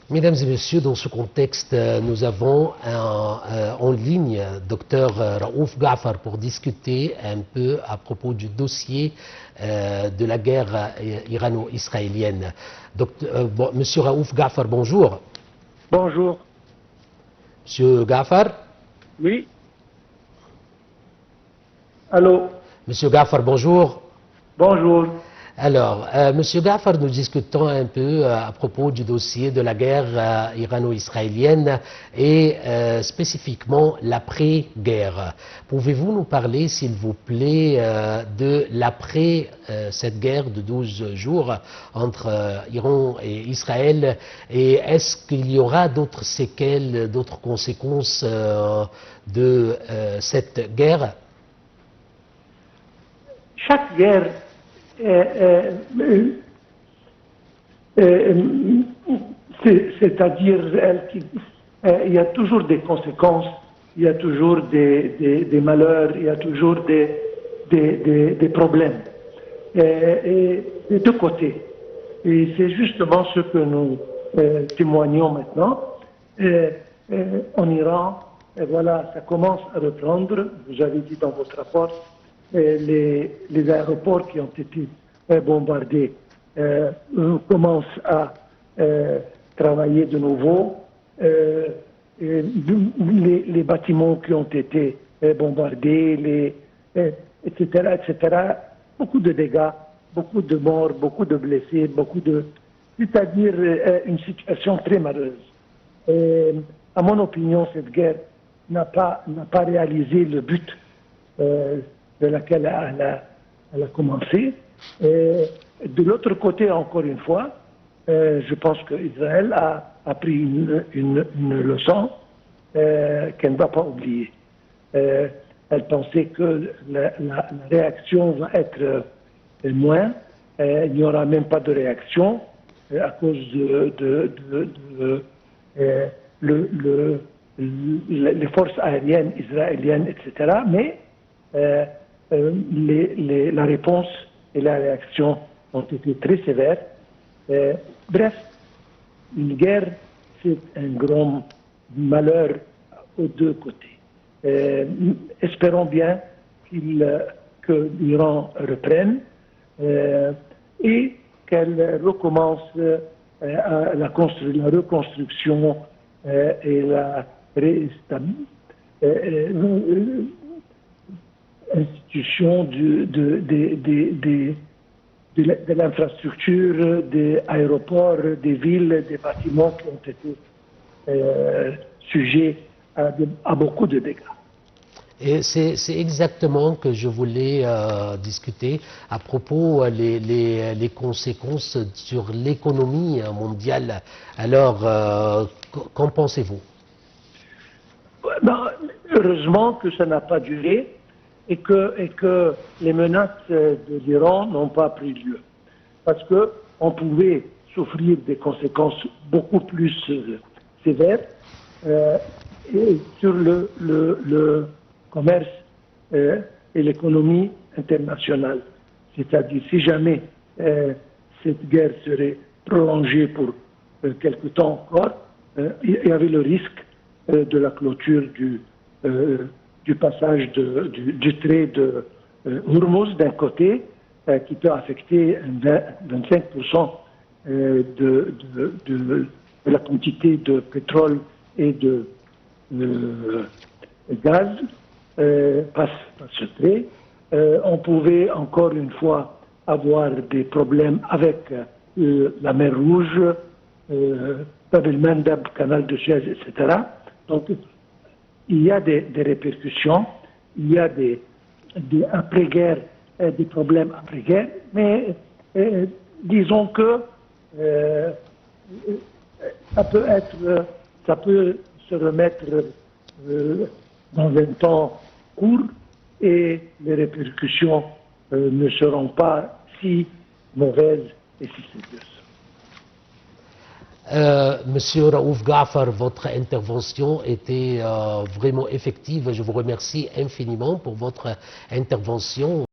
Mesdames et messieurs, dans ce contexte, nous avons en ligne Dr Raouf Ghafar pour discuter un peu à propos du dossier de la guerre irano-israélienne. Monsieur Raouf Ghafar, bonjour. Bonjour. Monsieur Ghafar? Oui. Allô? Monsieur Ghafar, bonjour. Bonjour. Alors, Monsieur Ghafar, nous discutons un peu à propos du dossier de la guerre irano-israélienne et spécifiquement l'après-guerre. Pouvez-vous nous parler, s'il vous plaît, de l'après cette guerre de 12 jours entre Iran et Israël, et est-ce qu'il y aura d'autres séquelles, d'autres conséquences de cette guerre? Chaque guerre c'est-à-dire il y a toujours des conséquences, il y a toujours des malheurs, il y a toujours des problèmes. Et des deux côtés. Et c'est justement ce que nous témoignons maintenant. En Iran, voilà, ça commence à reprendre. Vous avez dit dans votre rapport, les aéroports qui ont été bombardés commencent à travailler de nouveau. Les bâtiments qui ont été bombardés, etc., etc. Beaucoup de dégâts, beaucoup de morts, beaucoup de blessés, c'est-à-dire une situation très malheureuse. À mon opinion, cette guerre n'a pas réalisé le but de laquelle elle a commencé. De l'autre côté, encore une fois, je pense qu'Israël a pris une leçon qu'elle ne va pas oublier. Elle pensait que la réaction va être moins. Il n'y aura même pas de réaction à cause les forces aériennes israéliennes, etc. Mais la réponse et la réaction ont été très sévères. Bref, une guerre, c'est un grand malheur aux deux côtés. Espérons bien que l'Iran reprenne et qu'elle recommence la reconstruction et la institution de l'infrastructure, des aéroports, des villes, des bâtiments qui ont été sujets à beaucoup de dégâts. Et c'est exactement que je voulais discuter à propos les conséquences sur l'économie mondiale. Alors, qu'en pensez-vous? Heureusement que ça n'a pas duré et que les menaces de l'Iran n'ont pas pris lieu. Parce qu'on pouvait souffrir des conséquences beaucoup plus sévères sur le commerce et l'économie internationale. C'est-à-dire, si jamais cette guerre serait prolongée pour quelque temps encore, il y avait le risque de la clôture du passage du trait de Hormuz d'un côté, qui peut affecter 25% de la quantité de pétrole et de gaz par ce trait. On pouvait encore une fois avoir des problèmes avec la mer Rouge, Bab el-Mandeb, canal de Suez, etc. Donc, il y a des répercussions, il y a des après-guerre, des problèmes après-guerre, mais disons que ça peut se remettre dans un temps court et les répercussions ne seront pas si mauvaises et si sérieuses. Monsieur Raouf Ghafar, votre intervention était vraiment effective. Je vous remercie infiniment pour votre intervention.